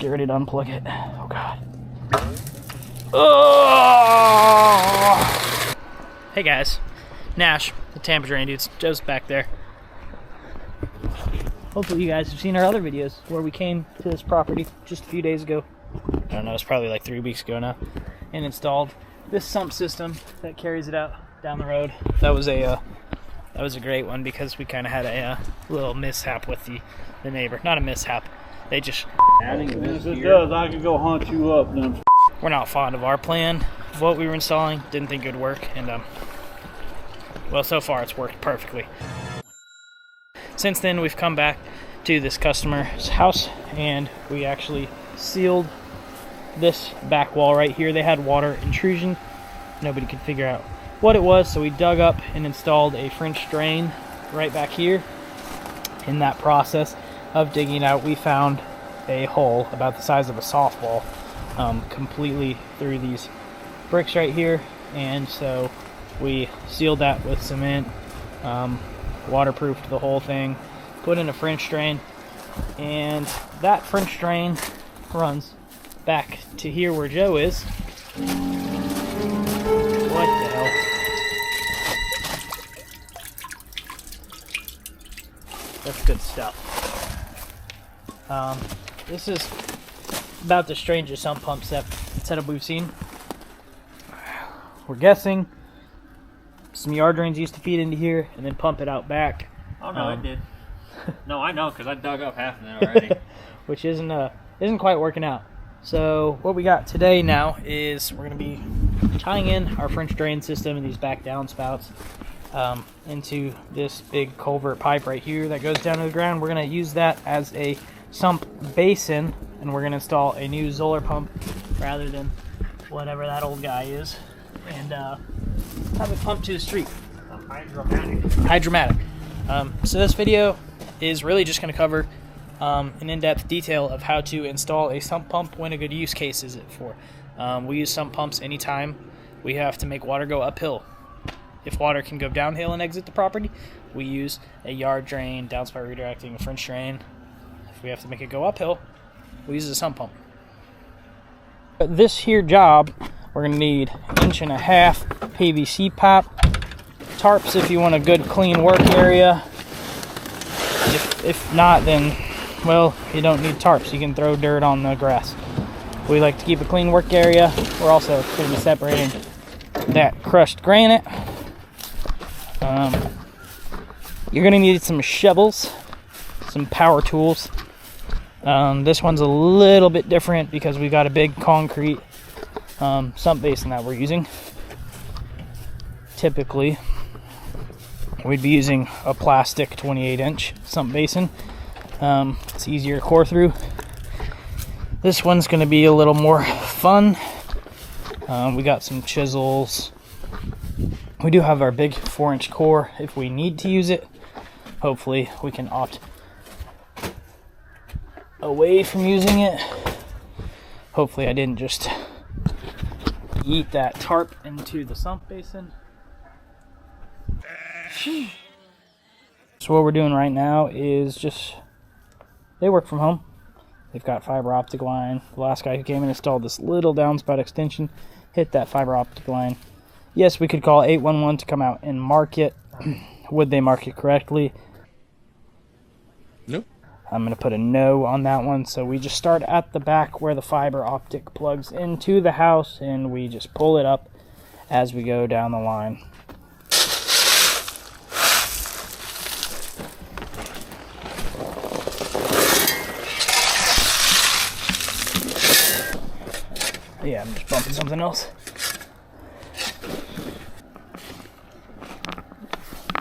get ready to unplug it. Oh God. Oh! Hey guys, Nash, the Tampa Drain dudes, Joe's back there. Hopefully you guys have seen our other videos where we came to this property just a few days ago. I don't know, it's probably like 3 weeks ago now, and installed this sump system that carries it out down the road. That was a great one because we kind of had a little mishap with the neighbor. Not a mishap. They just. If it does, I can go hunt you up. Then. We're not fond of our plan of what we were installing. Didn't think it would work, and well, so far it's worked perfectly. Since then, we've come back to this customer's house, and we actually sealed this back wall right here. They had water intrusion. Nobody could figure out what it was, so we dug up and installed a French drain right back here. In that process of digging it out, we found a hole about the size of a softball completely through these bricks right here, and so we sealed that with cement, waterproofed the whole thing, put in a French drain, and that French drain runs back to here where Joe is. What the hell? That's good stuff. This is about the strangest sump pump setup we've seen. We're guessing some yard drains used to feed into here and then pump it out back. Oh no, it did. No, I know because I dug up half of it already. Which isn't quite working out. So what we got today now is we're going to be tying in our French drain system and these back downspouts into this big culvert pipe right here that goes down to the ground. We're going to use that as a sump basin, and we're going to install a new Zoller pump rather than whatever that old guy is, and have it pump to the street. Hydromatic. So this video is really just going to cover an in-depth detail of how to install a sump pump. When a good use case is it for? We use sump pumps anytime we have to make water go uphill. If water can go downhill and exit the property, we use a yard drain, downspout redirecting, a French drain. If we have to make it go uphill, we use a sump pump. But this here job, we're going to need 1.5 PVC pipe, tarps if you want a good clean work area. If not, then, well, you don't need tarps. You can throw dirt on the grass. We like to keep a clean work area. We're also going to be separating that crushed granite. You're going to need some shovels, some power tools. This one's a little bit different because we got a big concrete sump basin that we're using. Typically, we'd be using a plastic 28-inch sump basin. It's easier to core through. This one's going to be a little more fun. We got some chisels. We do have our big 4-inch core if we need to use it. Hopefully we can opt away from using it. Hopefully I didn't just eat that tarp into the sump basin. So what we're doing right now is just, they work from home. They've got fiber optic line. The last guy who came and installed this little downspout extension hit that fiber optic line. Yes, we could call 811 to come out and mark it. Would they mark it correctly? Nope. I'm going to put a no on that one. So we just start at the back where the fiber optic plugs into the house, and we just pull it up as we go down the line. Yeah, I'm just bumping something else.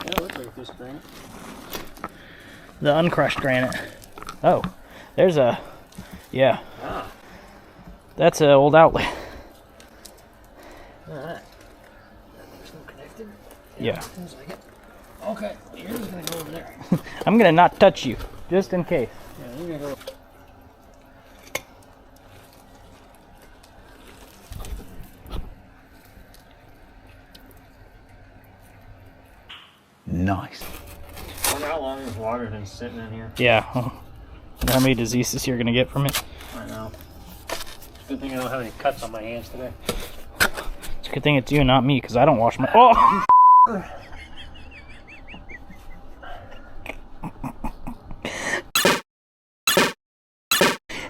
Yeah, it looks like this granite. The uncrushed granite. Oh, there's a, yeah. Ah. That's an old outlet. Alright. Still connected? Yeah. Seems like it. Okay, you're just gonna go over there. I'm gonna not touch you, just in case. Yeah, you're gonna go. Nice. I wonder how long this water's been sitting in here. Yeah. How many diseases you're gonna get from it? I know. Good thing I don't have any cuts on my hands today. It's a good thing it's you and not me, because I don't wash my... Oh!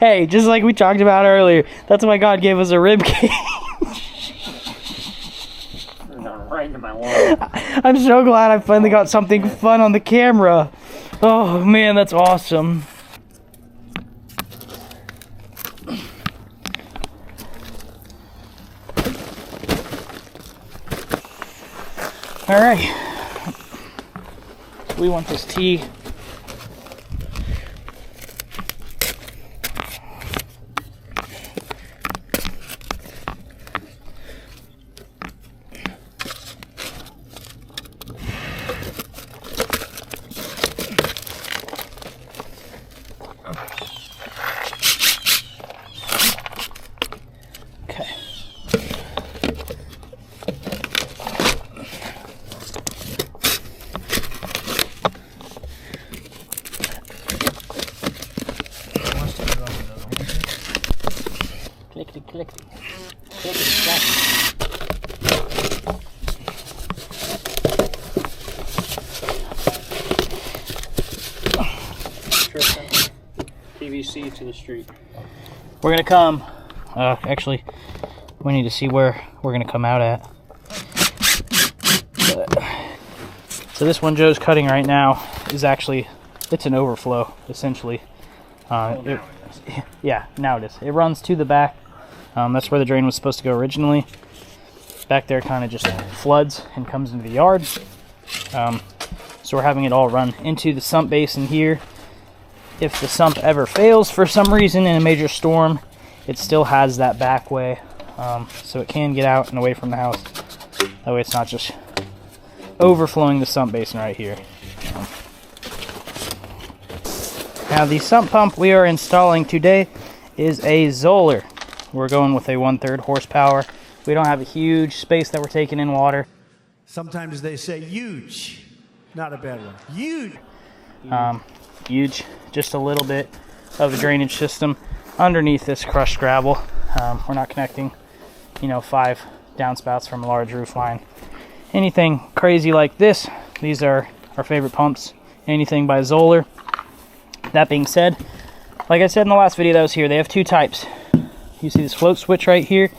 Hey, just like we talked about earlier, that's why God gave us a rib cage. Right into my wall. I'm so glad I finally got something fun on the camera. Oh man, that's awesome. All right, we want this tea. Okay. Clickety, clickety. Clickety, clackety. PVC to the street. We're gonna come. Actually, we need to see where we're gonna come out at. So this one Joe's cutting right now is actually, it's an overflow essentially. Yeah, now it is. It runs to the back. That's where the drain was supposed to go originally. Back there kind of just floods and comes into the yard. So we're having it all run into the sump basin here. If the sump ever fails for some reason in a major storm, it still has that back way, so it can get out and away from the house. That way it's not just overflowing the sump basin right here. Now the sump pump we are installing today is a Zoller. We're going with a 1/3 horsepower. We don't have a huge space that we're taking in water. Sometimes they say huge, not a bad one. Huge. Huge, just a little bit of a drainage system underneath this crushed gravel. We're not connecting, 5 downspouts from a large roof line. Anything crazy like this, these are our favorite pumps. Anything by Zoller. That being said, like I said in the last video that was here, they have 2 types. You see this float switch right here?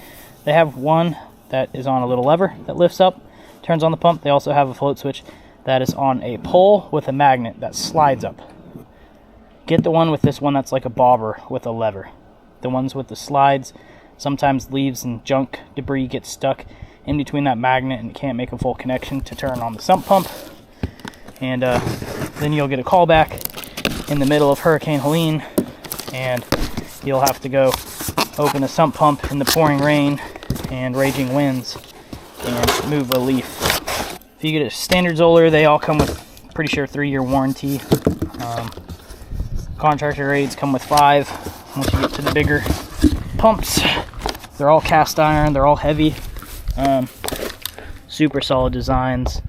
They have one that is on a little lever that lifts up, turns on the pump. They also have a float switch that is on a pole with a magnet that slides up. Get the one with this one that's like a bobber with a lever. The ones with the slides, sometimes leaves and junk debris get stuck in between that magnet and can't make a full connection to turn on the sump pump. And then you'll get a call back in the middle of Hurricane Helene, and you'll have to go open a sump pump in the pouring rain and raging winds and move a leaf. If you get a standard Zoller, they all come with, pretty sure, 3-year warranty. Contractor grades come with 5. Once you get to the bigger pumps, they're all cast iron, they're all heavy. Super solid designs.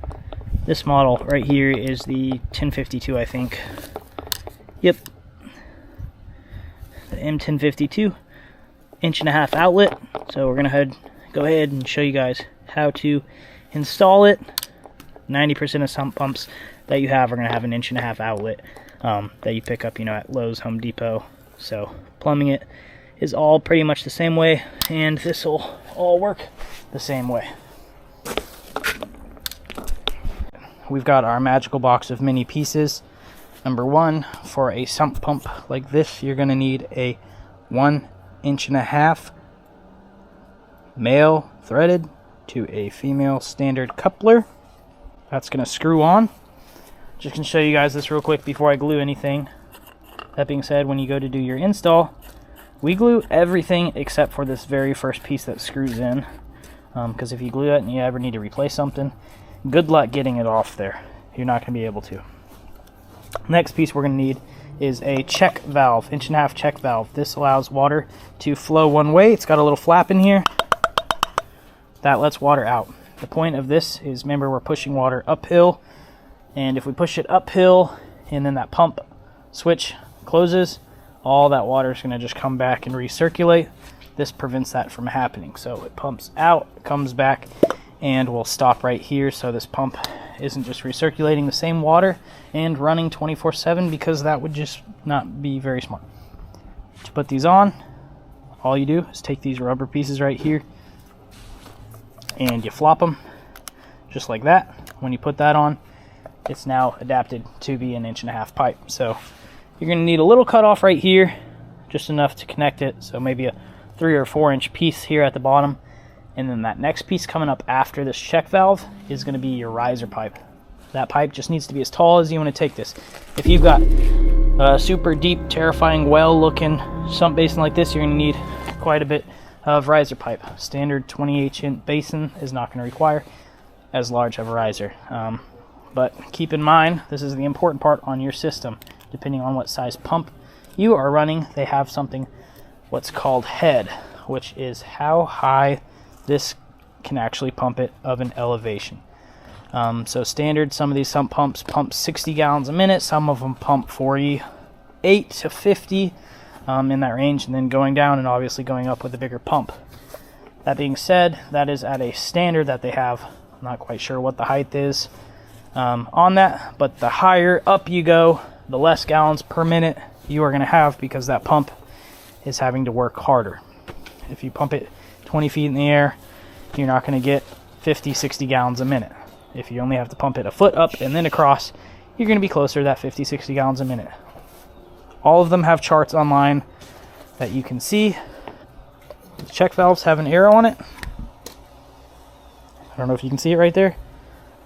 This model right here is the 1052, I think. Yep. The M1052 1.5-inch outlet. So we're gonna go ahead and show you guys how to install it. 90% of sump pumps that you have are gonna have an 1.5-inch outlet that you pick up, at Lowe's, Home Depot. So plumbing it is all pretty much the same way, and this will all work the same way. We've got our magical box of mini pieces. Number 1, for a sump pump like this, you're gonna need a 1.5-inch male threaded to a female standard coupler. That's gonna screw on. Just gonna show you guys this real quick before I glue anything. That being said, when you go to do your install, we glue everything except for this very first piece that screws in, because if you glue it and you ever need to replace something, good luck getting it off there. You're not gonna be able to. Next piece we're gonna need is a check valve, 1.5-inch check valve. This allows water to flow one way. It's got a little flap in here that lets water out. The point of this is, remember, we're pushing water uphill, and if we push it uphill and then that pump switch closes, all that water is going to just come back and recirculate. this prevents that from happening. So it pumps out, comes back, and will stop right here, so this pump isn't just recirculating the same water and running 24/7, because that would just not be very smart. To put these on, all you do is take these rubber pieces right here and you flop them just like that. When you put that on, it's now adapted to be an 1.5 inch pipe. So you're going to need a little cutoff right here, just enough to connect it, so maybe a 3 or 4 inch piece here at the bottom. And then that next piece coming up after this check valve is going to be your riser pipe. That pipe just needs to be as tall as you want to take this. If you've got a super deep, terrifying well-looking sump basin like this, you're going to need quite a bit of riser pipe. Standard 28-inch basin is not going to require as large of a riser. But keep in mind, this is the important part on your system. Depending on what size pump you are running, they have something what's called head, which is how high this can actually pump it of an elevation. So standard, some of these sump pumps pump 60 gallons a minute, some of them pump 48 to 50 in that range, and then going down and obviously going up with a bigger pump. That being said, that is at a standard that they have. I'm not quite sure what the height is on that, but the higher up you go, the less gallons per minute you are going to have, because that pump is having to work harder. If you pump it 20 feet in the air, you're not going to get 50, 60 gallons a minute. If you only have to pump it a foot up and then across, you're going to be closer to that 50, 60 gallons a minute. All of them have charts online that you can see. The check valves have an arrow on it. I don't know if you can see it right there,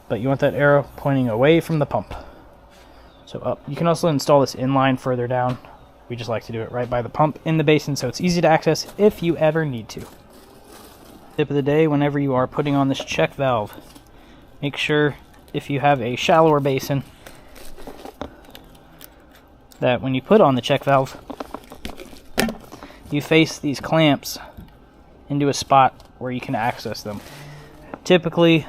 but you want that arrow pointing away from the pump. So up. You can also install this inline further down. We just like to do it right by the pump in the basin, so it's easy to access if you ever need to. Tip of the day, whenever you are putting on this check valve, make sure, if you have a shallower basin, that when you put on the check valve, you face these clamps into a spot where you can access them. Typically,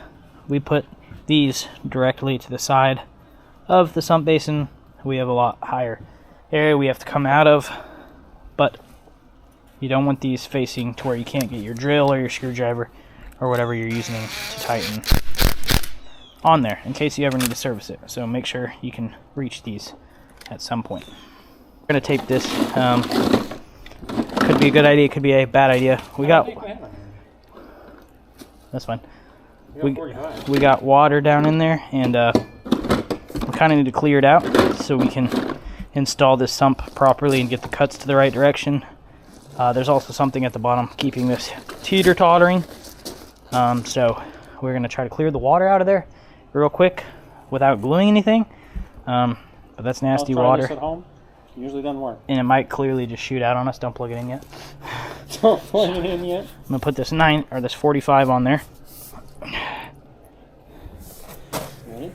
we put these directly to the side of the sump basin. We have a lot higher area we have to come out of, but you don't want these facing to where you can't get your drill or your screwdriver or whatever you're using to tighten on there, in case you ever need to service it. So make sure you can reach these at some point. We're going to tape this. Could be a good idea, could be a bad idea. That's fine. We got water down in there, and we kind of need to clear it out so we can install this sump properly and get the cuts to the right direction. There's also something at the bottom keeping this teeter-tottering. So we're going to try to clear the water out of there real quick without gluing anything. But that's nasty water. This at home. Usually doesn't work. And it might clearly just shoot out on us. Don't plug it in yet. Don't plug it in yet. I'm going to put this 45 on there. Ready?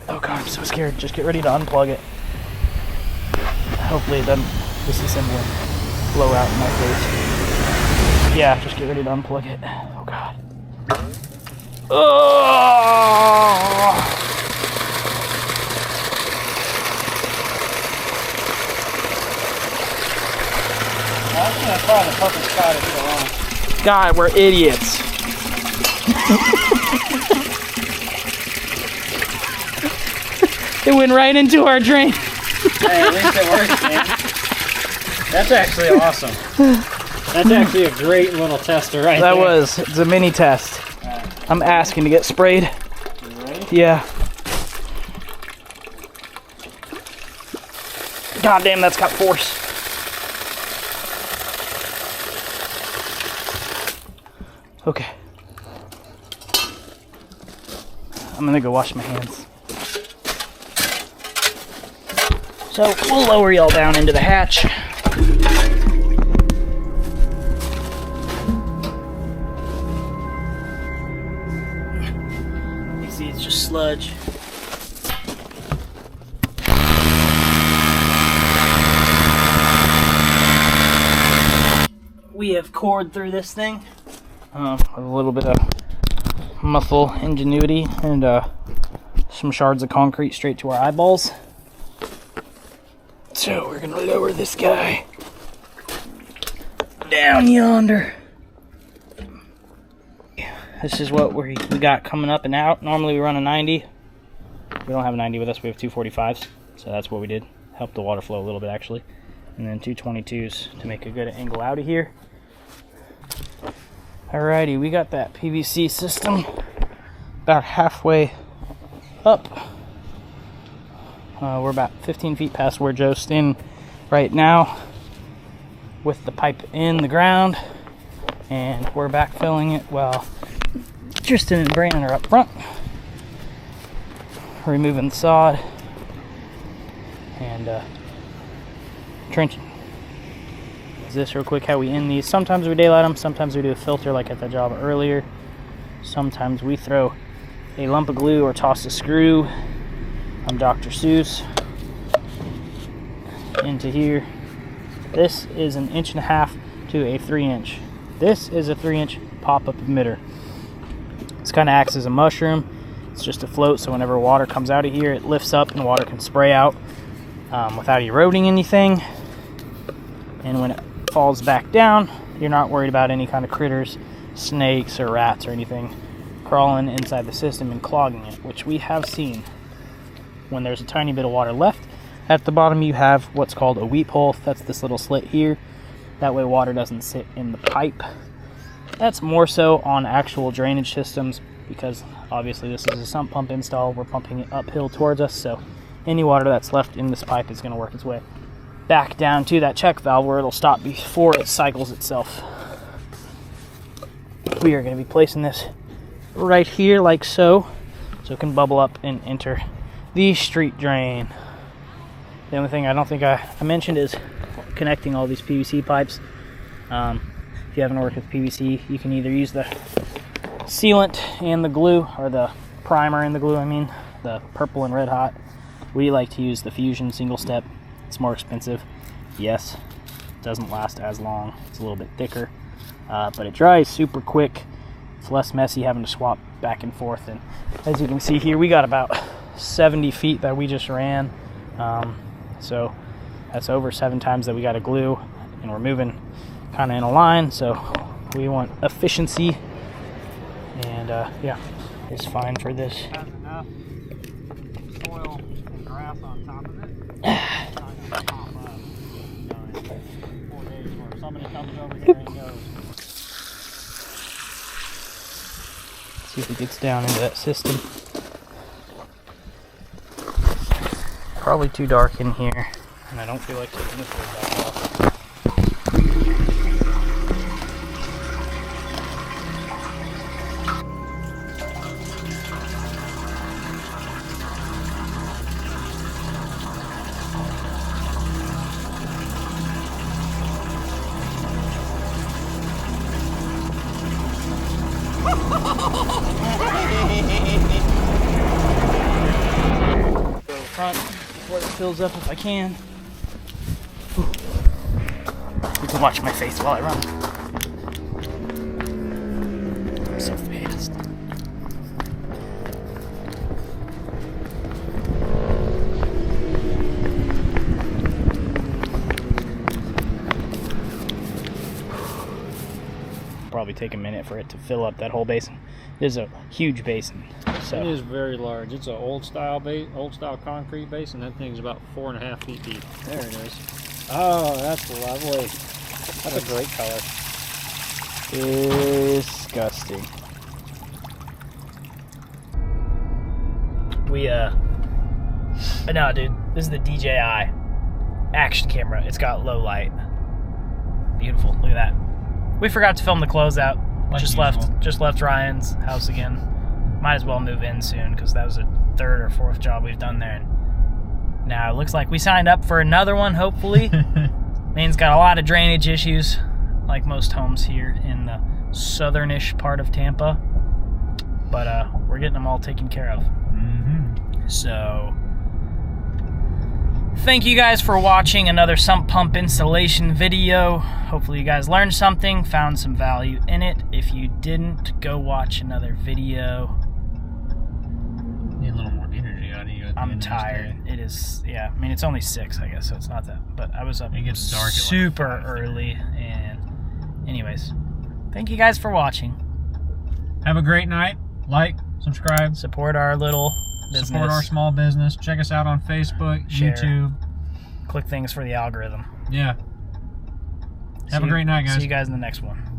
Oh god, I'm so scared. Just get ready to unplug it. Hopefully it doesn't disassembly and blow out in my face. Yeah, just get ready to unplug it. Oh god. Oh! I was gonna try the perfect spot if you're wrong. God, we're idiots. It went right into our drain. Hey, at least it works, man. That's actually awesome. That's actually a great little tester right there. That was. It's a mini test. Right. I'm asking to get sprayed. You ready? Yeah. God damn, that's got force. Okay. I'm gonna go wash my hands. So we'll lower y'all down into the hatch. You see, it's just sludge. We have cored through this thing with a little bit of muscle ingenuity and some shards of concrete straight to our eyeballs. So we're gonna lower this guy down yonder. This is what we got coming up and out. Normally we run a 90. We don't have a 90 with us, we have 245s. So that's what we did. Helped the water flow a little bit actually. And then 222s to make a good angle out of here. Alrighty, we got that PVC system about halfway up. We're about 15 feet past where Joe's standing right now with the pipe in the ground, and we're backfilling it while Tristan and Brandon are up front removing the sod and trenching. This real quick how we end these. Sometimes we daylight them, sometimes we do a filter like at the job earlier. Sometimes we throw a lump of glue or toss a screw. I'm Dr. Seuss into here. This is an 1.5 inch to a 3 inch. This is a 3 inch pop-up emitter. This kind of acts as a mushroom. It's just a float, so whenever water comes out of here, it lifts up and water can spray out without eroding anything. And when it falls back down, you're not worried about any kind of critters, snakes or rats or anything crawling inside the system and clogging it, which we have seen. When there's a tiny bit of water left at the bottom, you have what's called a weep hole. That's this little slit here. That way water doesn't sit in the pipe. That's more so on actual drainage systems because obviously this is a sump pump install. We're pumping it uphill towards us, so any water that's left in this pipe is going to work its way back down to that check valve where it'll stop before it cycles itself. We are going to be placing this right here like so it can bubble up and enter the street drain. The only thing I don't think I mentioned is connecting all these PVC pipes. If you haven't worked with PVC, you can either use the sealant and the glue, or the primer and the glue, I mean, the purple and red hot. We like to use the Fusion single step. It's more expensive. Yes, it doesn't last as long. It's a little bit thicker, but it dries super quick. It's less messy having to swap back and forth. And as you can see here, we got about 70 feet that we just ran. So that's over 7 times that we got to glue, and we're moving kind of in a line. So we want efficiency, and yeah, it's fine for this. Has enough soil and grass on top of it. Somebody comes over here and goes. See if it gets down into that system. Probably too dark in here, and I don't feel like taking this lid back off. Go front before it fills up if I can. Whew. You can watch my face while I run. I'm so fast. Probably take a minute for it to fill up that whole basin. It is a huge basin. So It is very large. It's an old style concrete basin. That thing's about 4.5 feet deep. there it is. Oh, that's lovely. That's a great color. Disgusting. No, dude, this is the DJI action camera. It's got low light. Beautiful. Look at that. We forgot to film the closeout. Just left Ryan's house again. Might as well move in soon because that was a 3rd or 4th job we've done there. And now it looks like we signed up for another one, hopefully. Maine's got a lot of drainage issues, like most homes here in the southernish part of Tampa. But we're getting them all taken care of. So thank you guys for watching another sump pump installation video. Hopefully you guys learned something, found some value in it. If you didn't, go watch another video. Need a little more energy out of you. I'm tired. It is, yeah, I mean, it's only 6, I guess, so it's not that. But I was up It gets dark super early, and Anyways, thank you guys for watching. Have a great night. Like, subscribe. Support our little business. Support our small business. Check us out on Facebook, Share. YouTube. Click things for the algorithm. Yeah. Have a great night, guys. See you guys in the next one.